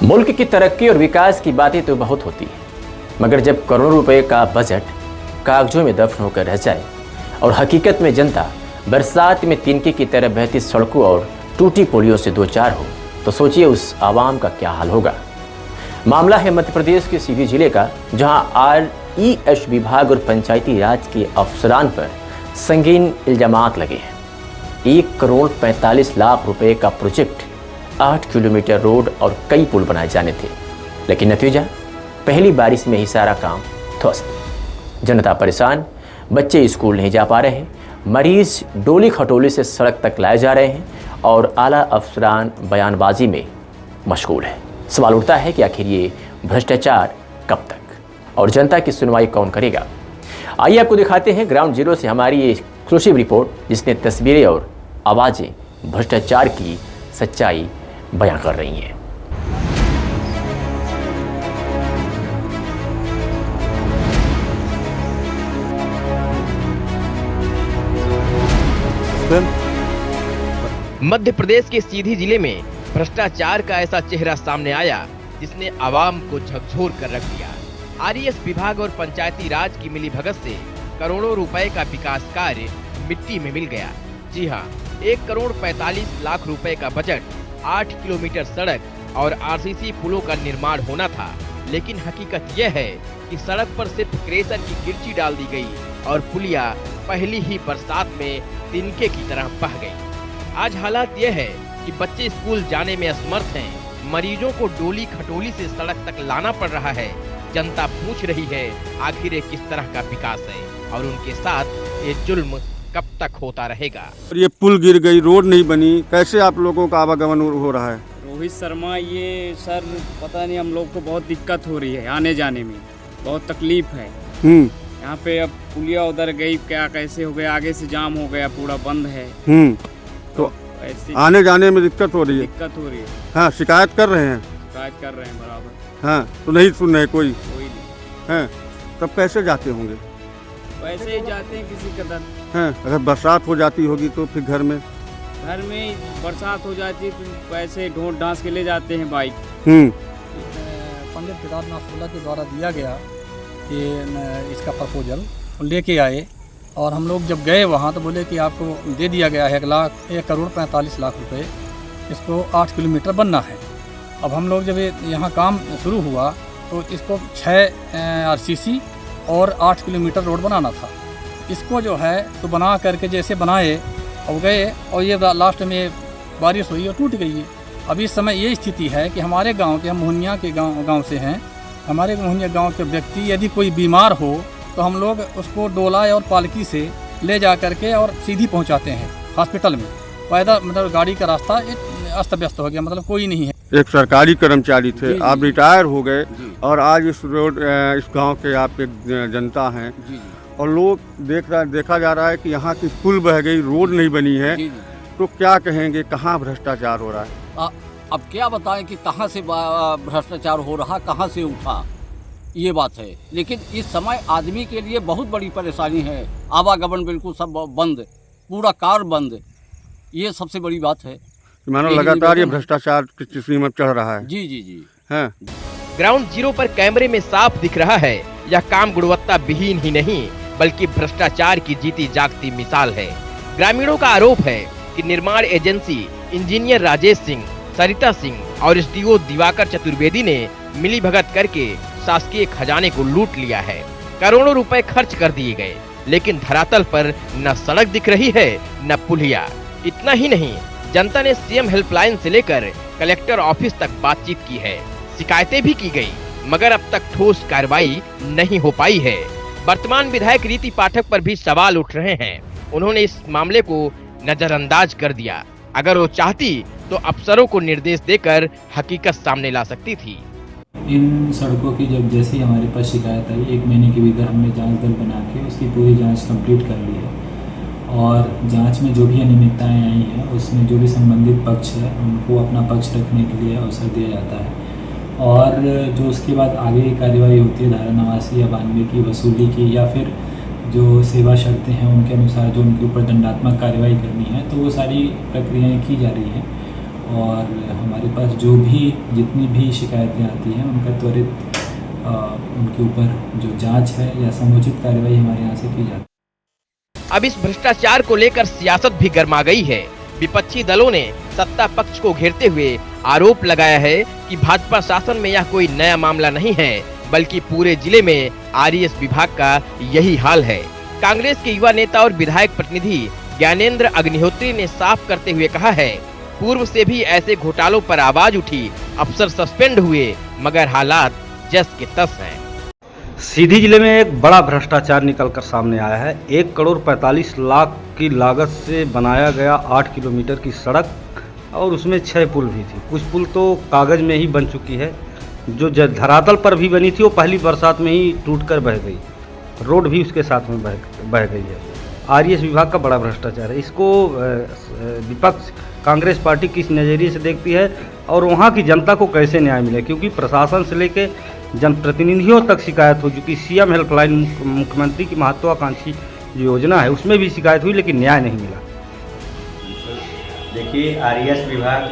मुल्क की तरक्की और विकास की बातें तो बहुत होती हैं, मगर जब करोड़ों रुपए का बजट कागजों में दफन होकर रह जाए और हकीकत में जनता बरसात में तिनके की तरह बहती सड़कों और टूटी पुलियों से दो चार हो, तो सोचिए उस आवाम का क्या हाल होगा। मामला है मध्य प्रदेश के सीधी जिले का, जहां RES विभाग और पंचायती राज के अफसरान पर संगीन इल्जामात लगे हैं। 1 करोड़ 45 लाख रुपए का प्रोजेक्ट, 8 किलोमीटर रोड और कई पुल बनाए जाने थे, लेकिन नतीजा पहली बारिश में ही सारा काम ध्वस्त। जनता परेशान, बच्चे स्कूल नहीं जा पा रहे हैं, मरीज डोली खटोली से सड़क तक लाए जा रहे हैं और आला अफसरान बयानबाजी में मशगूल है। सवाल उठता है कि आखिर ये भ्रष्टाचार कब तक और जनता की सुनवाई कौन करेगा। आइए आपको दिखाते हैं ग्राउंड जीरो से हमारी ये एक्सक्लूसिव रिपोर्ट, जिसने तस्वीरें और आवाज़ें भ्रष्टाचार की सच्चाई बयां कर रही हैं। मध्य प्रदेश के सीधी जिले में भ्रष्टाचार का ऐसा चेहरा सामने आया जिसने आवाम को झकझोर कर रख दिया। RES विभाग और पंचायती राज की मिलीभगत से करोड़ों रुपए का विकास कार्य मिट्टी में मिल गया। जी हां, 1 करोड़ 45 लाख रुपए का बजट, 8 किलोमीटर सड़क और RCC पुलों का निर्माण होना था, लेकिन हकीकत यह है कि सड़क पर सिर्फ क्रेशर की गिरची डाल दी गई और पुलिया पहली ही बरसात में तिनके की तरह बह गई। आज हालात यह है कि बच्चे स्कूल जाने में असमर्थ हैं, मरीजों को डोली खटोली से सड़क तक लाना पड़ रहा है। जनता पूछ रही है आखिर ये किस तरह का विकास है और उनके साथ ये जुल्म कब तक होता रहेगा। ये पुल गिर गई, रोड नहीं बनी, कैसे आप लोगों का आवागमन हो रहा है? रोहित शर्मा, ये सर पता नहीं, हम लोग को बहुत दिक्कत हो रही है, आने जाने में बहुत तकलीफ है। यहाँ पे अब पुलिया उधर गई, क्या कैसे हो गया, आगे से जाम हो गया, पूरा बंद है। तो ऐसे आने जाने में दिक्कत हो रही है। हाँ, शिकायत कर रहे हैं बराबर। हाँ, तो नहीं सुन रहे कोई नहीं। हाँ, तब कैसे जाते होंगे? वैसे ही जाते हैं किसी कदर। हाँ, अगर बरसात हो जाती होगी तो फिर घर में बरसात हो जाती है तो वैसे ढोंढ ढांस के ले जाते हैं बाइक। पंडित केदारनाथ सोला के द्वारा दिया गया कि इसका प्रपोजल लेके आए और हम लोग जब गए वहाँ तो बोले कि आपको दे दिया गया है 1 करोड़ 45 लाख रुपए, इसको 8 किलोमीटर बनना है। अब हम लोग जब यहाँ काम शुरू हुआ तो इसको 6 RCC और 8 किलोमीटर रोड बनाना था। इसको जो है तो बना करके जैसे बनाए और गए और ये लास्ट में बारिश हुई और टूट गई है। अभी इस समय ये स्थिति है कि हमारे गांव के, हम मोहनिया के गांव से हैं, हमारे मोहनिया गांव के व्यक्ति यदि कोई बीमार हो तो हम लोग उसको डोला और पालकी से ले जा करके और सीधी पहुंचाते हैं हॉस्पिटल में। पैदल मतलब गाड़ी का रास्ता अस्त व्यस्त हो गया, मतलब कोई नहीं है। एक सरकारी कर्मचारी थे, आप रिटायर हो गए और आज इस गांव के आप एक जनता हैं और लोग देखा जा रहा है कि यहाँ की पुल बह गई, रोड नहीं बनी है, तो क्या कहेंगे, कहाँ भ्रष्टाचार हो रहा है? अब क्या बताएं कि कहाँ से भ्रष्टाचार हो रहा, कहाँ से उठा, ये बात है। लेकिन इस समय आदमी के लिए बहुत बड़ी परेशानी है। आवागमन बिल्कुल सब बंद, पूरा कार बंद, ये सबसे बड़ी बात है। मानो लगातार ये भ्रष्टाचार की स्थिति में चढ़ रहा है। जी। हाँ। ग्राउंड जीरो पर कैमरे में साफ दिख रहा है यह काम गुणवत्ता विहीन ही नहीं बल्कि भ्रष्टाचार की जीती जागती मिसाल है। ग्रामीणों का आरोप है कि निर्माण एजेंसी इंजीनियर राजेश सिंह, सरिता सिंह और SDO दिवाकर चतुर्वेदी ने मिलीभगत करके शासकीय खजाने को लूट लिया है। करोड़ों रुपए खर्च कर दिए गए, लेकिन धरातल पर न सड़क दिख रही है न पुलिया। इतना ही नहीं, जनता ने CM हेल्पलाइन से लेकर कलेक्टर ऑफिस तक बातचीत की है, शिकायतें भी की गई, मगर अब तक ठोस कार्रवाई नहीं हो पाई है। वर्तमान विधायक रीति पाठक पर भी सवाल उठ रहे हैं। उन्होंने इस मामले को नजरअंदाज कर दिया। अगर वो चाहती तो अफसरों को निर्देश देकर हकीकत सामने ला सकती थी। इन सड़कों की जब जैसे ही हमारे पास शिकायत आई, 1 महीने के भीतर हमने जांच दल बना के उसकी पूरी जांच कंप्लीट कर ली है और जांच में जो भी अनियमितताएं आई हैं उसमें जो भी संबंधित पक्ष है उनको अपना पक्ष रखने के लिए अवसर दिया जाता है और जो उसके बाद आगे की कार्यवाही होती है धारा 89 या 92 की वसूली की या फिर जो सेवा शर्तें हैं उनके अनुसार जो उनके ऊपर दंडात्मक कार्रवाई करनी है, तो वो सारी प्रक्रियाएं की जा रही हैं और हमारे पास जो भी जितनी भी शिकायतें आती हैं उनका त्वरित उनके ऊपर जो जांच है या समुचित कार्रवाई हमारे यहाँ से की जाती है। अब इस भ्रष्टाचार को लेकर सियासत भी गर्मा गई है। विपक्षी दलों ने सत्ता पक्ष को घेरते हुए आरोप लगाया है कि भाजपा शासन में यह कोई नया मामला नहीं है, बल्कि पूरे जिले में आरईएस विभाग का यही हाल है। कांग्रेस के युवा नेता और विधायक प्रतिनिधि ज्ञानेंद्र अग्निहोत्री ने साफ करते हुए कहा है, पूर्व से भी ऐसे घोटालों पर आवाज उठी, अफसर सस्पेंड हुए, मगर हालात जस के तस हैं। सीधी जिले में एक बड़ा भ्रष्टाचार निकलकर सामने आया है। 1,45,00,000 की लागत से बनाया गया 8 किलोमीटर की सड़क और उसमें 6 पुल भी थी। कुछ पुल तो कागज में ही बन चुकी है, जो धरातल पर भी बनी थी वो पहली बरसात में ही टूटकर बह गई। रोड भी उसके साथ में बह गई है। आरईएस विभाग का बड़ा भ्रष्टाचार है। इसको विपक्ष कांग्रेस पार्टी किस नज़रिए से देखती है और वहाँ की जनता को कैसे न्याय मिले, क्योंकि प्रशासन से लेकर जनप्रतिनिधियों तक शिकायत हो चुकी। सीएम हेल्पलाइन मुख्यमंत्री की महत्वाकांक्षी योजना है, उसमें भी शिकायत हुई लेकिन न्याय नहीं मिला। देखिए, आरईएस विभाग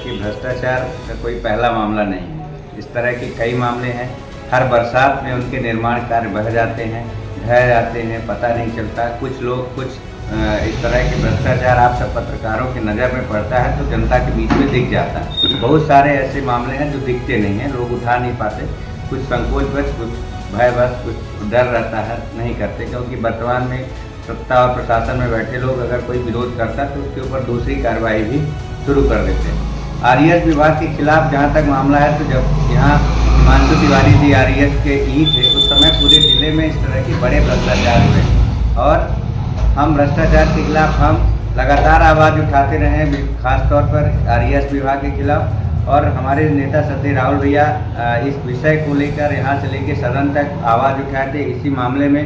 की भ्रष्टाचार का कोई पहला मामला नहीं है। इस तरह के कई मामले हैं। हर बरसात में उनके निर्माण कार्य बह जाते हैं, ढह जाते हैं, पता नहीं चलता। कुछ लोग कुछ इस तरह के भ्रष्टाचार आप सब पत्रकारों की नज़र में पड़ता है तो जनता के बीच में दिख जाता है। बहुत सारे ऐसे मामले हैं जो दिखते नहीं हैं, लोग उठा नहीं पाते, कुछ संकोचवश, कुछ भयवश, कुछ डर रहता है, नहीं करते, क्योंकि वर्तमान में सत्ता और प्रशासन में बैठे लोग अगर कोई विरोध करता है तो उसके ऊपर दूसरी कार्रवाई भी शुरू कर देते हैं। आरईएस विभाग के खिलाफ जहाँ तक मामला है, तो जब यहाँ हिमांशु तिवारी जी आरईएस के ई थे उस समय पूरे जिले में इस तरह के बड़े भ्रष्टाचार हुए और हम भ्रष्टाचार के खिलाफ हम लगातार आवाज़ उठाते रहे, खासतौर पर आरईएस विभाग के खिलाफ। और हमारे नेता सत्य राहुल भैया इस विषय को लेकर यहाँ से लेकर सदन तक आवाज़ उठाए थे। इसी मामले में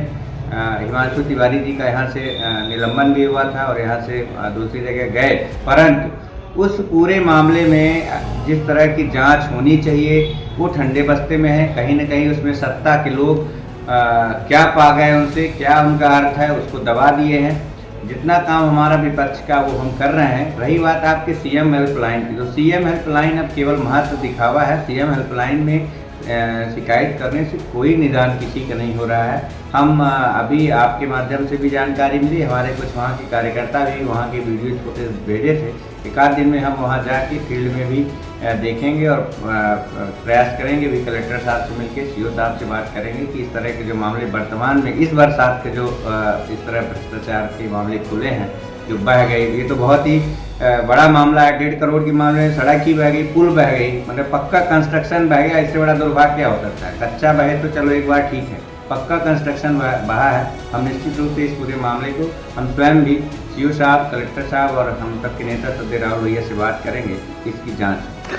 हिमांशु तिवारी जी का यहाँ से निलंबन भी हुआ था और यहाँ से दूसरी जगह गए, परंतु उस पूरे मामले में जिस तरह की जांच होनी चाहिए वो ठंडे बस्ते में है। कहीं न कहीं उसमें सत्ता के लोग क्या पा गए उनसे, क्या उनका अर्थ है, उसको दबा दिए हैं। जितना काम हमारा विपक्ष का वो हम कर रहे हैं। रही बात आपके सीएम हेल्पलाइन की, तो सीएम हेल्पलाइन अब केवल महत्व दिखावा है। सीएम हेल्पलाइन में शिकायत करने से कोई निदान किसी का नहीं हो रहा है। हम अभी आपके माध्यम से भी जानकारी मिली, हमारे कुछ वहाँ के कार्यकर्ता भी वहाँ के वीडियो फुटेज भेजे थे। एक आध दिन में हम वहाँ जाके फील्ड में भी देखेंगे और प्रयास करेंगे भी, कलेक्टर साहब से मिलकर सीओ साहब से बात करेंगे कि इस तरह के जो मामले वर्तमान में इस बरसात के जो इस तरह भ्रष्टाचार के मामले खुले हैं, जो बह गई, ये तो बहुत ही बड़ा मामला है। 1.5 करोड़ के मामले में सड़क ही बह गई, पुल बह गई, मतलब पक्का कंस्ट्रक्शन बह गया। इससे बड़ा दुर्भाग्य क्या हो सकता है? कच्चा बहे तो चलो एक बार ठीक है, पक्का कंस्ट्रक्शन बहा है। हम निश्चित रूप से इस पूरे मामले को हम स्वयं भी सीओ साहब, कलेक्टर साहब और हम तक के नेता सत्य राहुल भैया से बात करेंगे इसकी जांच।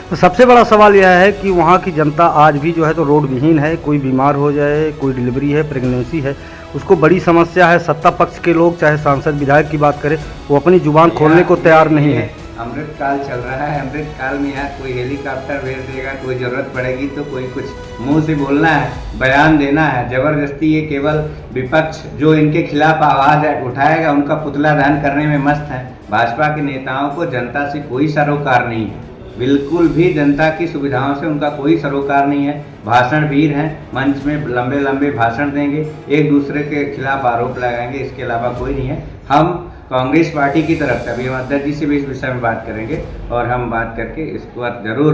तो सबसे बड़ा सवाल यह है कि वहाँ की जनता आज भी जो है तो रोड विहीन है। कोई बीमार हो जाए, कोई डिलीवरी है, प्रेगनेंसी है, उसको बड़ी समस्या है। सत्ता पक्ष के लोग चाहे सांसद विधायक की बात करें, वो अपनी जुबान खोलने को तैयार नहीं है। अमृत काल चल रहा है, अमृत काल में यहाँ कोई हेलीकॉप्टर भेज देगा, कोई ज़रूरत पड़ेगी तो कोई कुछ मुंह से बोलना है, बयान देना है। ज़बरदस्ती ये केवल विपक्ष जो इनके खिलाफ आवाज़ उठाएगा उनका पुतला दहन करने में मस्त है। भाजपा के नेताओं को जनता से कोई सरोकार नहीं है, बिल्कुल भी जनता की सुविधाओं से उनका कोई सरोकार नहीं है। भाषण वीर हैं, मंच में लंबे लंबे भाषण देंगे, एक दूसरे के खिलाफ आरोप लगाएंगे, इसके अलावा कोई नहीं है। हम कांग्रेस पार्टी की तरफ से अभी हम अध्यक्ष जी से भी इस विषय में बात करेंगे और हम बात करके इसको जरूर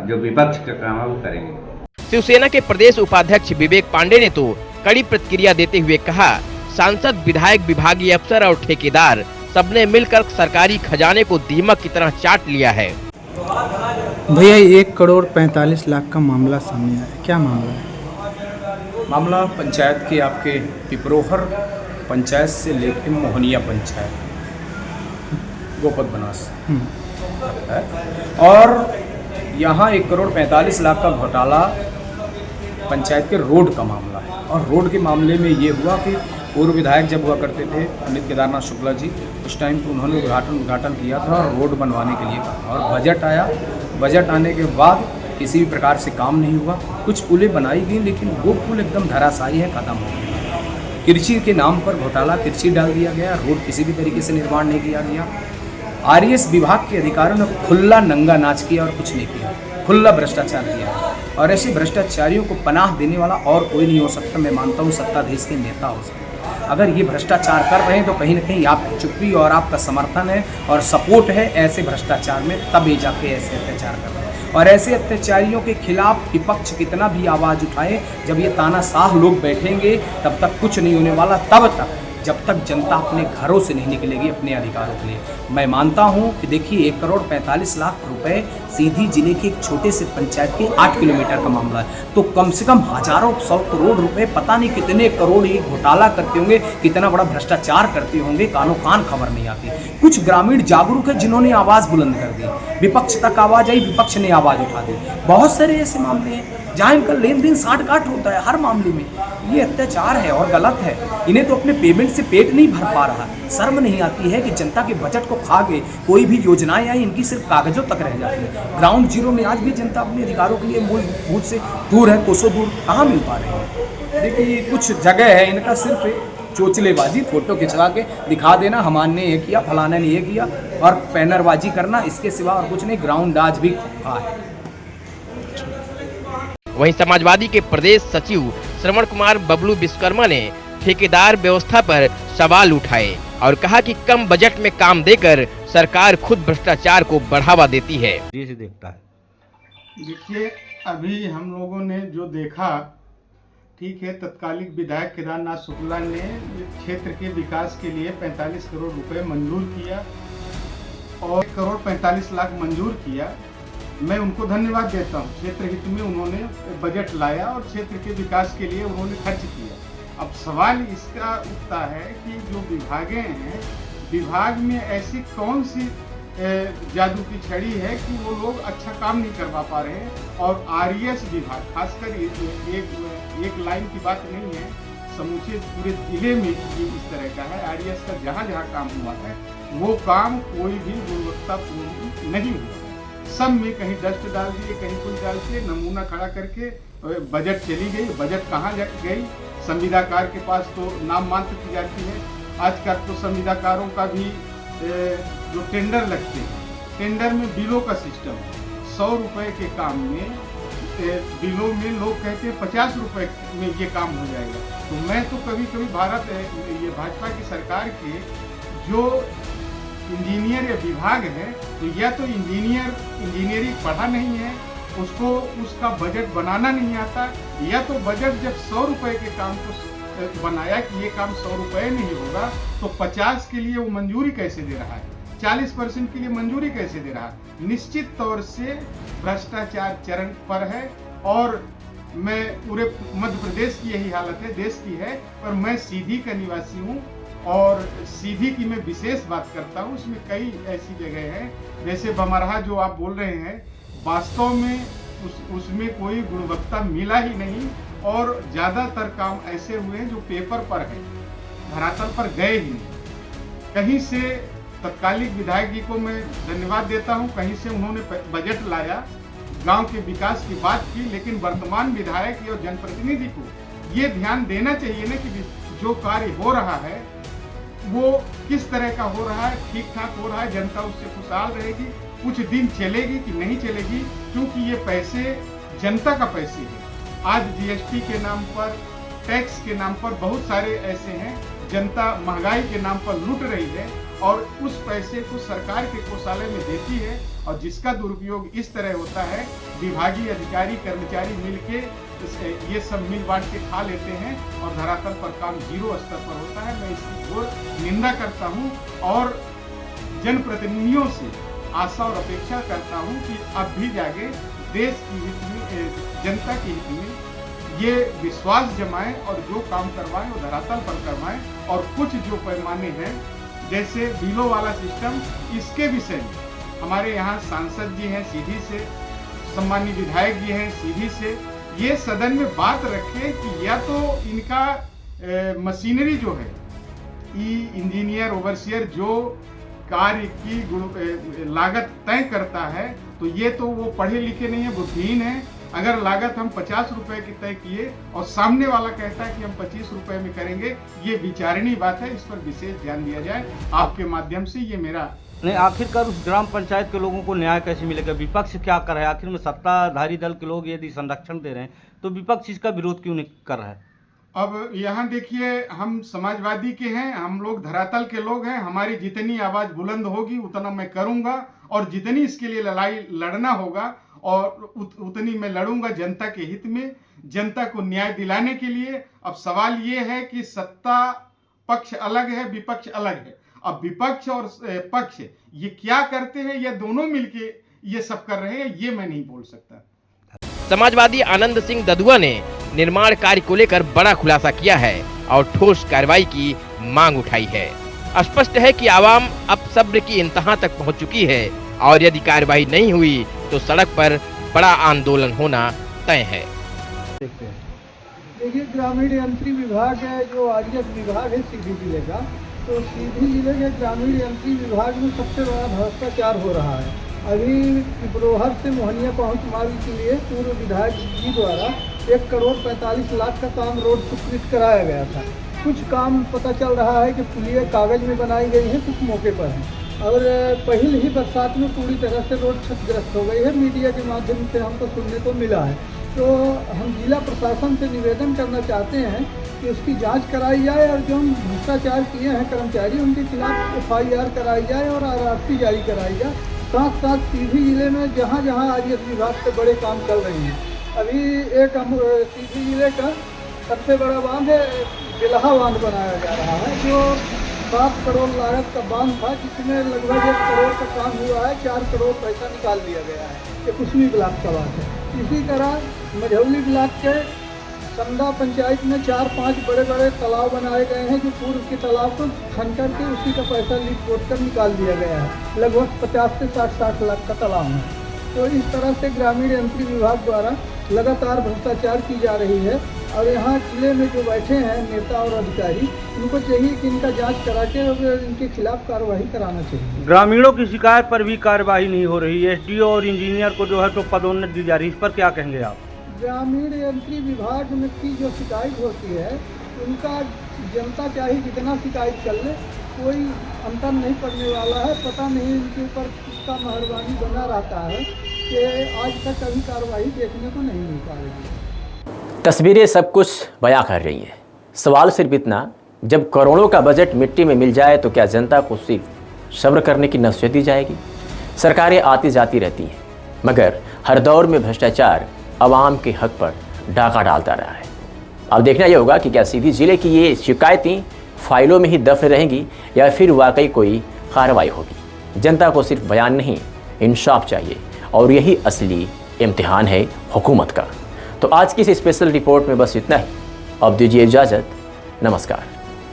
जो विपक्ष का काम है वो करेंगे। शिवसेना के प्रदेश उपाध्यक्ष विवेक पांडे ने तो कड़ी प्रतिक्रिया देते हुए कहा, सांसद, विधायक, विभागीय अफसर और ठेकेदार सबने मिलकर सरकारी खजाने को दीमक की तरह चाट लिया है। भैया 1,45,00,000 का मामला सामने आया, क्या मामला है? मामला पंचायत के आपके पिपरोहर पंचायत से लेकर मोहनिया पंचायत, गोपत बनास है। और यहाँ 1,45,00,000 का घोटाला पंचायत के रोड का मामला है। और रोड के मामले में ये हुआ कि पूर्व विधायक जब हुआ करते थे पंडित केदारनाथ शुक्ला जी, उस टाइम पर उन्होंने उद्घाटन किया था और रोड बनवाने के लिए कहा। और बजट आया, बजट आने के बाद किसी भी प्रकार से काम नहीं हुआ। कुछ पुलें बनाई गई लेकिन वो पुल एकदम धराशायी है, खत्म हो गया। किरची के नाम पर घोटाला, किरची डाल दिया गया, रोड किसी भी तरीके से निर्माण नहीं किया गया। आरएएस विभाग के अधिकारियों ने खुला नंगा नाच किया और कुछ नहीं किया, खुला भ्रष्टाचार किया। और ऐसे भ्रष्टाचारियों को पनाह देने वाला और कोई नहीं हो सकता। मैं मानता हूँ सत्ताधीश के नेता हो सकते हैं। अगर ये भ्रष्टाचार कर रहे हैं तो कहीं ना कहीं आपकी चुप्पी और आपका समर्थन है और सपोर्ट है ऐसे भ्रष्टाचार में, तब ये जाके ऐसे अत्याचार कर रहे हैं। और ऐसे अत्याचारियों के खिलाफ विपक्ष कितना भी आवाज़ उठाए, जब ये तानाशाह लोग बैठेंगे तब तक कुछ नहीं होने वाला, तब तक जब तक जनता अपने घरों से नहीं निकलेगी अपने अधिकारों के लिए। मैं मानता हूं कि देखिए 1,45,00,000 रुपए सीधी जिले के एक छोटे से पंचायत के 8 किलोमीटर का मामला है, तो कम से कम हजारों 100 करोड़ रुपए, पता नहीं कितने करोड़ ये घोटाला करते होंगे, कितना बड़ा भ्रष्टाचार करते होंगे, कानो कान खबर नहीं आती। कुछ ग्रामीण जागरूक है जिन्होंने आवाज़ बुलंद कर दी, विपक्ष तक आवाज़ आई, विपक्ष ने आवाज़ उठा दी। बहुत सारे ऐसे मामले हैं जहाँ इनका लेन देन साठ गांठ होता है हर मामले में। ये अत्याचार है और गलत है। इन्हें तो अपने पेमेंट से पेट नहीं भर पा रहा, शर्म नहीं आती है कि जनता के बजट को खा के कोई भी योजनाएं आई इनकी सिर्फ कागजों तक रह जाती है। ग्राउंड जीरो में आज भी जनता अपने अधिकारों के लिए मूल से दूर है, कोसों दूर, कहाँ मिल पा रहे हैं। देखिए कुछ जगह है इनका सिर्फ चोचलेबाजी, फोटो खिंचवा के दिखा देना हमारे ने ये किया, फलाना ने ये किया, और पैनरबाजी करना, इसके सिवा और कुछ नहीं। ग्राउंड आज भी खा है। वहीं समाजवादी के प्रदेश सचिव श्रवण कुमार बबलू विश्वकर्मा ने ठेकेदार व्यवस्था पर सवाल उठाए और कहा कि कम बजट में काम देकर सरकार खुद भ्रष्टाचार को बढ़ावा देती है। देखता है। देखिए अभी हम लोगों ने जो देखा, ठीक है, तत्कालीन विधायक केदारनाथ शुक्ला ने क्षेत्र के विकास के लिए 45 करोड़ रुपए मंजूर किया और 1,45,00,000 मंजूर किया। मैं उनको धन्यवाद देता हूँ। क्षेत्र हित में उन्होंने बजट लाया और क्षेत्र के विकास के लिए उन्होंने खर्च किया। अब सवाल इसका उठता है कि जो विभागें हैं, विभाग में ऐसी कौन सी जादू की छड़ी है कि वो लोग अच्छा काम नहीं करवा पा रहे हैं। और आरएएस विभाग, खासकर एक लाइन की बात नहीं है, समूचे पूरे जिले में ये इस तरह का है। आरएएस का जहाँ जहाँ काम हुआ है वो काम कोई भी गुणवत्तापूर्ण नहीं हुआ। सब में कहीं डस्ट डाल दिए, कहीं कुछ डाल के नमूना खड़ा करके बजट चली गई। बजट कहाँ गई? संविदाकार के पास तो नाम मात्र की जाती है। आजकल तो संविदाकारों का भी जो टेंडर लगते हैं, टेंडर में बिलों का सिस्टम, 100 रुपये के काम में बिलों में लोग कहते हैं 50 रुपये में ये काम हो जाएगा। तो मैं तो कभी कभी ये भाजपा की सरकार के जो इंजीनियर या विभाग है, तो या तो इंजीनियरिंग पढ़ा नहीं है, उसको उसका बजट बनाना नहीं आता, या तो बजट जब 100 रुपये के काम को बनाया कि ये काम 100 रुपये नहीं होगा, तो 50 के लिए वो मंजूरी कैसे दे रहा है, 40% के लिए मंजूरी कैसे दे रहा है। निश्चित तौर से भ्रष्टाचार चरण पर है। और मैं पूरे मध्य प्रदेश की यही हालत है, देश की है, पर मैं सीधी का निवासी हूँ और सीधी की मैं विशेष बात करता हूँ। उसमें कई ऐसी जगह है, जैसे बमरहा जो आप बोल रहे हैं, वास्तव में उसमें कोई गुणवत्ता मिला ही नहीं। और ज़्यादातर काम ऐसे हुए हैं जो पेपर पर है, धरातल पर गए ही नहीं। कहीं से तत्कालीन विधायक जी को मैं धन्यवाद देता हूँ, कहीं से उन्होंने बजट लाया, गांव के विकास की बात की, लेकिन वर्तमान विधायक और जनप्रतिनिधि को ये ध्यान देना चाहिए ना कि जो कार्य हो रहा है वो किस तरह का हो रहा है, ठीक ठाक हो रहा है, जनता उससे खुशहाल रहेगी, कुछ दिन चलेगी कि नहीं चलेगी, क्योंकि ये पैसे जनता का पैसे है। आज जीएसटी के नाम पर, टैक्स के नाम पर बहुत सारे ऐसे हैं, जनता महंगाई के नाम पर लूट रही है और उस पैसे को सरकार के कोषालय में देती है, और जिसका दुरुपयोग इस तरह होता है, विभागीय अधिकारी कर्मचारी मिलके ये सब मिल बांट के खा लेते हैं और धरातल पर काम जीरो स्तर पर होता है। मैं इसकी घोर निंदा करता हूं और जनप्रतिनिधियों से आशा और अपेक्षा करता हूं कि अब भी जागे, देश की हित में, जनता के हित में ये विश्वास जमाएं और जो काम करवाएं वो धरातल पर करवाएं। और कुछ जो पैमाने हैं, जैसे बिलों वाला सिस्टम, इसके विषय में हमारे यहाँ सांसद जी हैं सीधी से, सम्मानीय विधायक जी हैं सीधी से, ये सदन में बात रखें कि या तो इनका मशीनरी जो है, इंजीनियर ओवरसियर जो कार्य की लागत तय करता है, तो ये तो वो पढ़े लिखे नहीं है, बुद्धिहीन है। अगर लागत हम 50 रुपए की तय किए और सामने वाला कहता है कि हम 25 रुपए में करेंगे, ये विचारणीय बात है, इस पर विशेष ध्यान दिया जाए। आपके माध्यम से ये मेरा नहीं, आखिरकार उस ग्राम पंचायत के लोगों को न्याय कैसे मिलेगा? विपक्ष क्या कर रहा है? आखिर में सत्ताधारी दल के लोग यदि संरक्षण दे रहे हैं तो विपक्ष इसका विरोध क्यों नहीं कर रहा है? अब यहाँ देखिए, हम समाजवादी के हैं, हम लोग धरातल के लोग हैं। हमारी जितनी आवाज़ बुलंद होगी उतना मैं करूँगा, और जितनी इसके लिए लड़ाई लड़ना होगा और उतनी मैं लड़ूंगा जनता के हित में, जनता को न्याय दिलाने के लिए। अब सवाल ये है कि सत्ता पक्ष अलग है, विपक्ष अलग है। अब विपक्ष और पक्ष ये क्या करते हैं, या दोनों मिलके ये सब कर रहे हैं, ये मैं नहीं बोल सकता। समाजवादी आनंद सिंह ददुआ ने निर्माण कार्य को लेकर बड़ा खुलासा किया है और ठोस कार्रवाई की मांग उठाई है। स्पष्ट है कि आवाम अब सब्र की इंतहा तक पहुंच चुकी है और यदि कार्रवाई नहीं हुई तो सड़क पर बड़ा आंदोलन होना तय है। देखिए, ग्रामीण यंत्री विभाग है जो आरएएफ विभाग है सीधी जिले का, तो सीधी जिले के ग्रामीण यंत्री विभाग में सबसे बड़ा भ्रष्टाचार हो रहा है। अभी पिपरोहर से मोहनिया पहुंच मार्ग के लिए पूर्व विधायक जी द्वारा 1 करोड़ 45 लाख का काम रोड स्वीकृत कराया गया था। कुछ काम पता चल रहा है कि पुलिया कागज में बनाई गई है, कुछ मौके पर है, और पहले ही बरसात में पूरी तरह से रोड क्षतिग्रस्त हो गई है। मीडिया के माध्यम से हमको सुनने को मिला है। तो हम जिला प्रशासन से निवेदन करना चाहते हैं कि उसकी जांच कराई जाए और जो हम भ्रष्टाचार किए हैं कर्मचारी, उनके खिलाफ FIR कराई जाए और RRC जारी कराई जाए। साथ साथ सीधी जिले में जहाँ जहाँ आरएएफ विभाग से बड़े काम चल रहे हैं, अभी एक सीधी जिले का सबसे बड़ा बांध है, बिलहा बांध बनाया जा रहा है, जो 7 करोड़ लागत का बांध था, जिसमें लगभग 1 करोड़ का काम हुआ है। 4 करोड़ पैसा निकाल दिया गया है। ये कुशमी ब्लॉक का बात है। इसी तरह मझौली ब्लॉक के संडा पंचायत में 4-5 बड़े बड़े तालाब बनाए गए हैं, जो पूर्व के तालाब को खन करके उसी का पैसा लीक पोत कर निकाल दिया गया है। लगभग 50 से 60 लाख का तालाब है। तो इस तरह से ग्रामीण यंत्री विभाग द्वारा लगातार भ्रष्टाचार की जा रही है, और यहाँ जिले में जो बैठे हैं नेता और अधिकारी, उनको चाहिए कि इनका जांच करा के इनके खिलाफ कार्रवाई कराना चाहिए। ग्रामीणों की शिकायत पर भी कार्रवाई नहीं हो रही है। SDO और इंजीनियर को जो है तो पदोन्नति दी जा रही है, इस पर क्या कहेंगे आप? ग्रामीण यंत्री विभाग में की जो शिकायत होती है, उनका जनता चाहे जितना शिकायत कर ले, कोई अंतर नहीं पड़ने वाला है। पता नहीं इनके ऊपर किसका मेहरबानी बना रहता है कि आज तक कभी कार्रवाई देखने को नहीं मिल पा रही है। तस्वीरें सब कुछ बयां कर रही हैं। सवाल सिर्फ इतना, जब करोड़ों का बजट मिट्टी में मिल जाए तो क्या जनता को सिर्फ सब्र करने की नसीहत दी जाएगी? सरकारें आती जाती रहती हैं, मगर हर दौर में भ्रष्टाचार आवाम के हक पर डाका डालता रहा है। अब देखना यह होगा कि क्या सीधी जिले की ये शिकायतें फाइलों में ही दफन रहेंगी या फिर वाकई कोई कार्रवाई होगी। जनता को सिर्फ बयान नहीं, इंसाफ चाहिए, और यही असली इम्तिहान है हुकूमत का। तो आज की इस स्पेशल रिपोर्ट में बस इतना ही। अब दीजिए इजाज़त। नमस्कार।